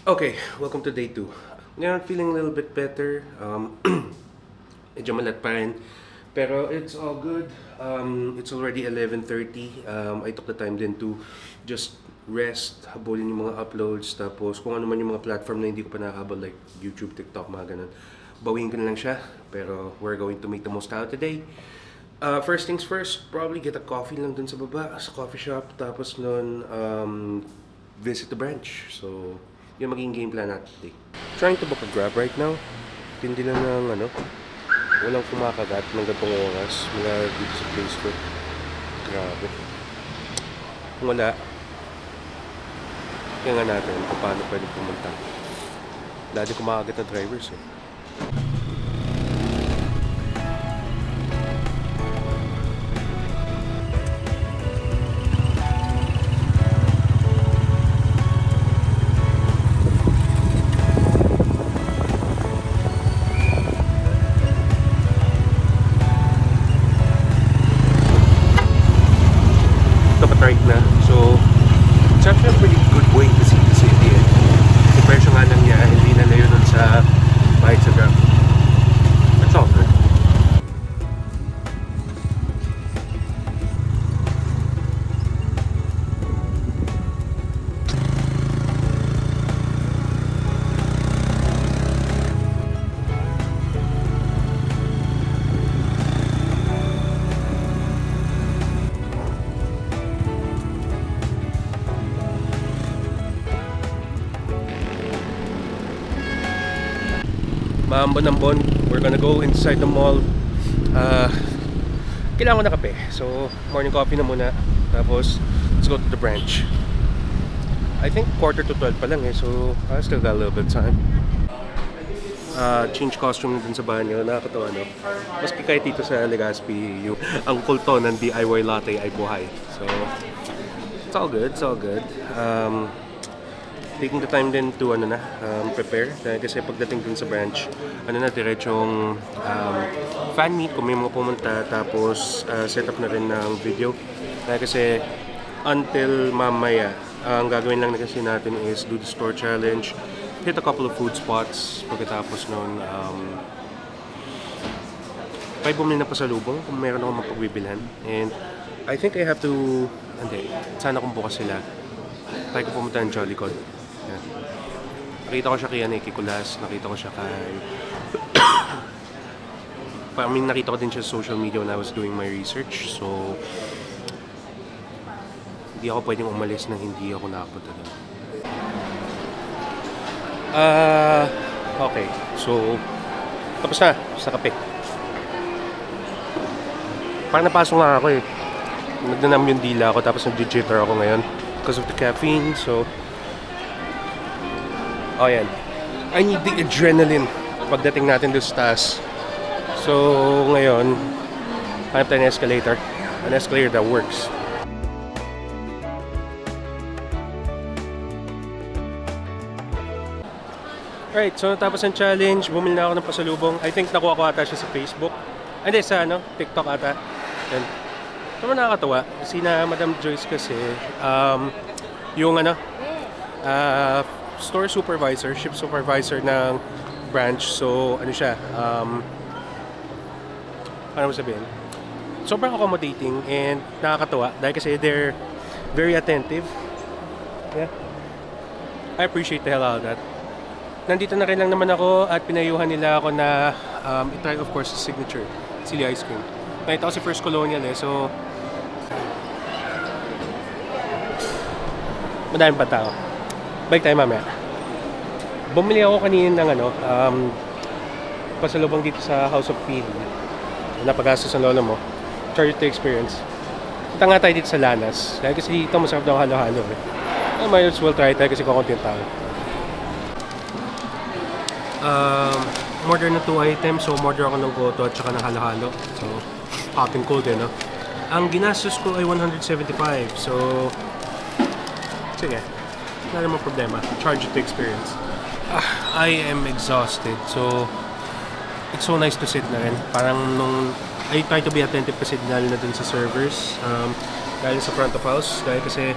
Okay, welcome to day 2. Ngayon, feeling a little bit better. Medyo malat pa rin. Pero it's all good. It's already 11:30. I took the time din to just rest, habulin yung mga uploads, tapos kung ano man yung mga platform na hindi ko pa nakakabal, like YouTube, TikTok, mga ganun. Bawiin ko na lang siya. Pero we're going to make the most out today. First things first, probably get a coffee lang dun sa baba, sa coffee shop. Tapos nun, visit the branch. So, yung maging game plan natin today. Trying to book a Grab right now. Hindi lang ng walang kumakagat ng gantong oras mula dito sa place ko. Grabe. Kung wala, kaya nga natin kung paano pwede pumunta. Dati kumakagat na drivers eh. Right na. So, it's actually a pretty good way to see the city. Yung presyo nga lang niya, hindi na yun sa bike sa Grab. That's all good. Maambon-ambon, we're gonna go inside the mall. Kailangan ko na kape, so morning coffee na muna. Tapos let's go to the branch. I think 11:45 pa lang eh, so I still got a little bit of time. Change costume na dun sa banyo, nakakatawa no. Maski kahit dito sa Legazpi, ang kulto ng DIY latte ay buhay. So it's all good, it's all good. Taking the time din to prepare kasi pagdating dun sa branch diretsong fan meet kung may mga pumunta, tapos set up na rin ng video kasi until mamaya ang gagawin lang na kasi natin is do the store challenge, hit a couple of food spots, pagkatapos nun pay bumili na pasalubong kung meron akong mapagbibilhan, and I think I have to sana kung bukas sila tayo ko pumunta ng Jollycod. Nakita ko siya kay Kulas, nakita ko siya kay nakita ko din siya sa social media when I was doing my research, so hindi ako pwedeng umalis na hindi ako nakapunta doon. Okay, so tapos na sa kape. Parang napasok nga ako eh, nagdanam yung dila ako, tapos nag-jitter ako ngayon because of the caffeine, so oh yan, I need the adrenaline pagdating natin doon sa taas. So ngayon, hanap tayo ng escalator. An escalator that works. Alright, so natapos ang challenge. Bumili na ako ng pasalubong. I think nakuha ko ata siya sa Facebook. Hindi, sa TikTok ata. Yan. So nakakatawa. Si na Madam Joyce kasi, yung store supervisor, ship supervisor ng branch. So, siya, paano mo sabihin? Sobrang accommodating and nakakatawa dahil kasi they're very attentive. Yeah. I appreciate the hell out of that. Nandito na rin lang naman ako at pinayuhan nila ako na i-try of course the signature, Silly Ice Cream. Nakita ko si First Colonial so madaming pa tao. Balik tayo mamaya. Bumili ako kanina ng pasalubong dito sa House of Peel. Napagastos ang lolo mo. Charge to experience. Punta nga tayo dito sa Lanas. Dahil kasi dito masarap daw halo-halo eh. Might as well try tayo kasi kukunti yung tao. Order na 2 items. So order ako ng goto at saka ng halo-halo. So hot and cold no? Ang ginastos ko ay 175. So sige. Wala namang problema. Charge to experience. I am exhausted. So, it's so nice to sit na rin. Parang nung I try to be attentive kasi dinali na dun sa servers. Dahil sa front of house. Dahil kasi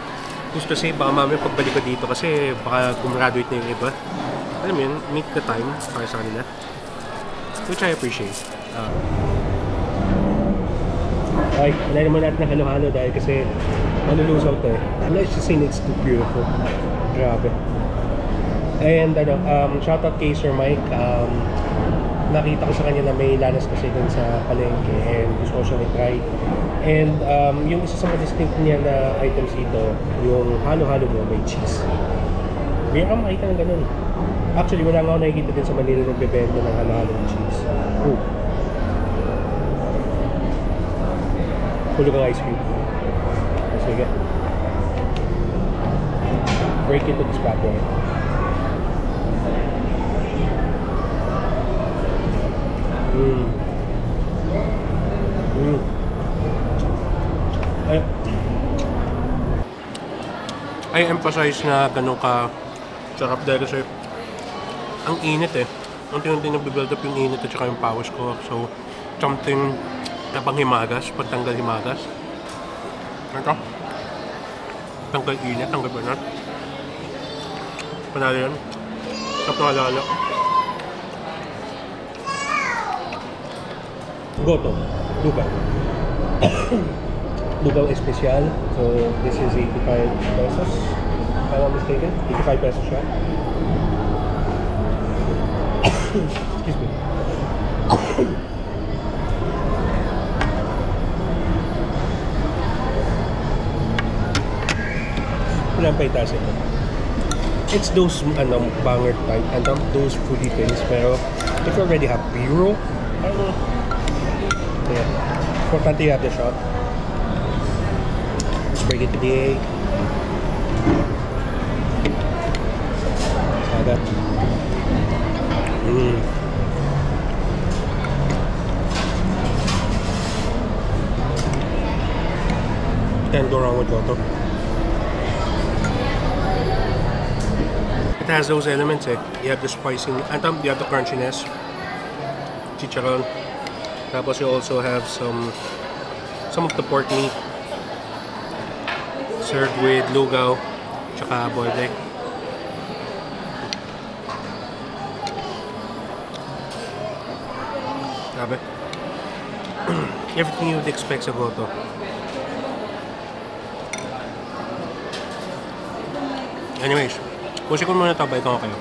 Who's to say, baka mamaya pagbalik ko dito kasi baka gumraduate na yung iba. Alam mo yun, make the time para sa kanila. Which I appreciate. Okay, wala naman natin na halo-halo dahil kasi malulusaw to eh. Let's just say it's too beautiful. Grabe. And shoutout kay Sir Mike. Nakita ko sa kanya na may lanas kasi dun sa palengke and gusto ko siyang i-try. And yung isa sa mga distinct niya na items dito, yung halo-halo mo may cheese. Bira ka makita ng ganun. Actually, wala nga ako nakikita din sa Manila nagbebenta ng halo-halo ng cheese. Oh. Hulog ang ice cream. Sige. Break it to this bad boy. I emphasize na ganun ka sarap dahil kasi ang init eh. Unti-unti nagbe-build up yung init at saka yung pawis ko. So, something na panghimagas, pagtanggal himagas. Ito. Tanggal init, tanggal banat. Panalo yan. Sarap na halala. Goto. Lugaw. Lugaw Especial. So, this is 85 pesos. If I'm not mistaken. 85 pesos siya. Excuse me. Ilan pa itaas ito? It's those banger type and those foodie things. Pero if you already have B-roll, I don't know. Yeah. Importante you have the shot. Let's break it to the egg. Saga. Can't go wrong with Goto. It has those elements eh. You have the spicy, and you have the crunchiness. Chicharon. Tapos you also have some of the pork meat served with lugaw tsaka boiled egg. Grabe. Everything you would expect sa Goto. Anyways, pusin ko muna ito, balik ko kayo.